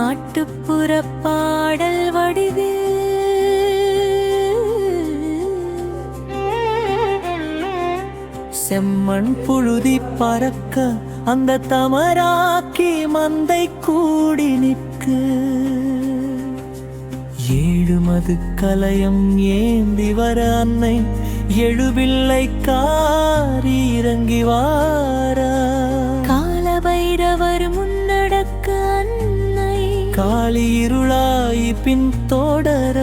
நாட்டுப்புற பாடல் வடிவில் செம்மண் புழுதி பறக்க அந்த தமராக்கி மந்தை கூடி நிற்கு ஏழு மது கலயம் ஏந்தி வர அன்னை எழுபிள்ளை காரி இறங்கி வார கால பைரவர் முன்னடக்க அன்னை காளி இருளாய் பின் தொடர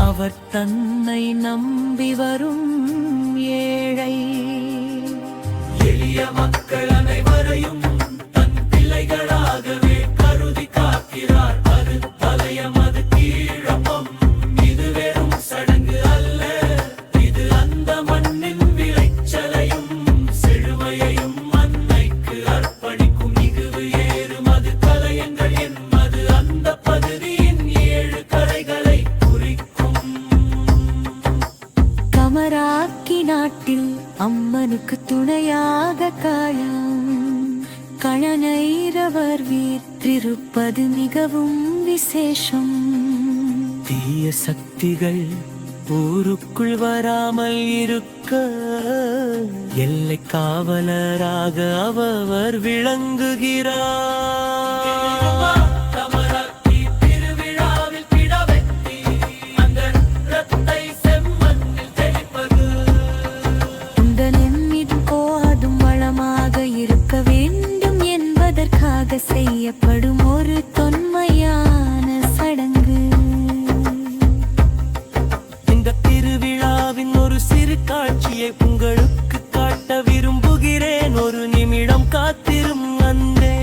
அவர் தன்னை நம்பி வரும் ஏழை எளிய மக்கள் அனைவரையும் தன் பிள்ளைகளாகவே கருதி காக்கிறார். அது தலையம், அது கீழப்பம், இது வெறும் சடங்கு அல்ல. இது அந்த மண்ணின் விளைச்சலையும் செழுமையையும் அன்னைக்கு அர்ப்பணிக்கும் நிகழ்வு. ஏறும் அது கலையங்கள் என்பது அந்த பகுதியின் ஏழு கரைகளை தமராக்கி நாட்டில் அம்மனுக்கு துணையாக காயம் கணநைரவர் வீற்றிருப்பது மிகவும் விசேஷம். தீய சக்திகள் ஊருக்குள் வராமல் இருக்க எல்லை காவலராக அவர் விளங்குகிறார். செய்யப்படும் ஒரு தொன்மையான சடங்கு. இந்த திருவிழாவின் ஒரு சிறு காட்சியை உங்களுக்கு காட்ட விரும்புகிறேன். ஒரு நிமிடம் காத்திரும் அன்பே.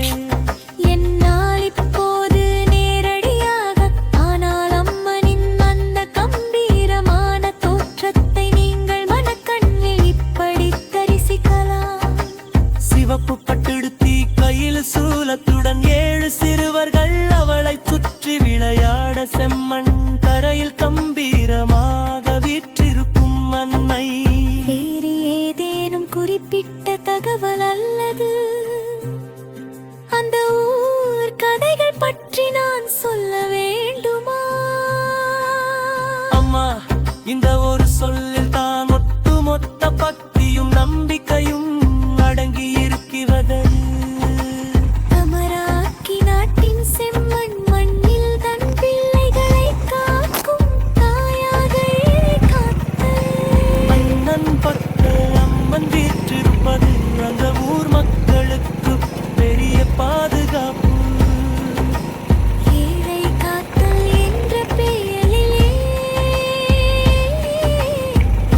என்னால் இப்போது நேரடியாக, ஆனால் அம்மனின் அந்த கம்பீரமான தோற்றத்தை நீங்கள் மனக்கண்ணில் இப்படி தரிசிக்கலாம். சிவப்பு பட்டெடுத்தி கையில் சூலத்துடன் ஏழு சிறுவர்கள் அவளை சுற்றி விளையாட செம்மண் தரையில் கம்பீரமாக வீற்றிருக்கும் அன்னை. வேறு ஏதேனும் குறிப்பிட்ட தகவல் அல்லது அந்த ஊர் கதைகள் பற்றி நான் சொல்ல வேண்டுமா? அம்மா, இந்த ஒரு சொல்லில் தான் ஒட்டுமொத்த பக்தியும் நம்பிக்கையும் அடங்கி இருக்கிறது. அந்த ஊர் மக்களுக்கு பெரிய பாதுகாப்பு. ஏழை காத்தல் என்ற பெயரிலே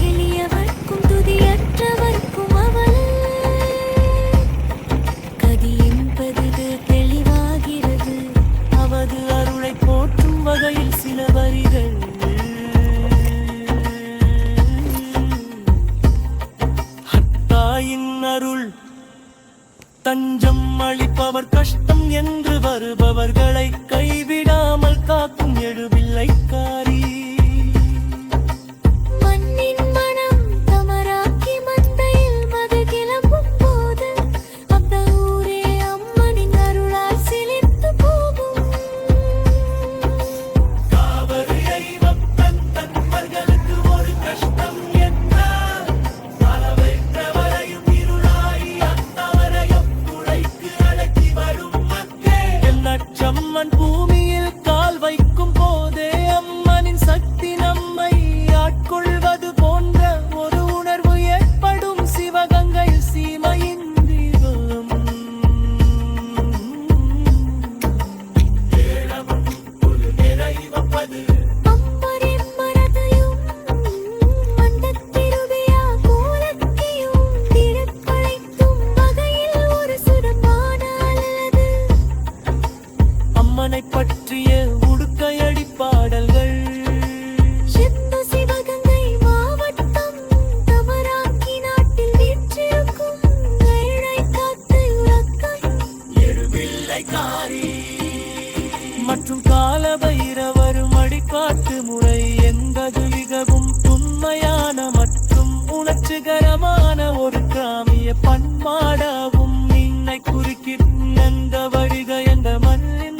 எளியவர்க்கும் துதியற்றவர்க்கும் அவள் கதி என்பது தெளிவாகிறது. அவது அருளை போற்றும் வகையில் சில வரிகள். தாயின் அருள் தஞ்சம் அளிப்பவர், கஷ்டம் என்று வருபவர்களை கைவிடாமல் காக்கும் எழுபிள்ளைக்காரி. மண்ணின் மனம் தமராக்கி மந்தையில் மது கிளம்பும் போது அந்த ஊரே அம்மனின் அருளால் சிலிர்த்து போகும். காவரியை வப்பன் தன்மர்களுக்கு ஒரு கஷ்டம் என்றால் அளவைத்தவரையும் இருளாய் அத்தவரையும் துடைக்கு அடக்கி வரும் மக்கே. எல்லச்சம்மன் பூமியில் கால் வைக்கும் போதே அம்மனின் அம்மனை பற்றிய உடுக்கையடி பாடல்கள். சிந்து சிவகங்கை மாவட்டம் தமராக்கி நாட்டில் வீற்றிருக்கும் ஏழை காத்து உறக்கம் எழுபிள்ளைக்காரி மற்றும் கால பைரவர் மடிக்காட்டு முறை என்பது மிகவும் உண்மையான மற்றும் உணர்ச்சிகரமான ஒரு கிராமிய பண்பாடாகும். இன்னை குறிக்கின்ற வருக என்ற மண்ணின்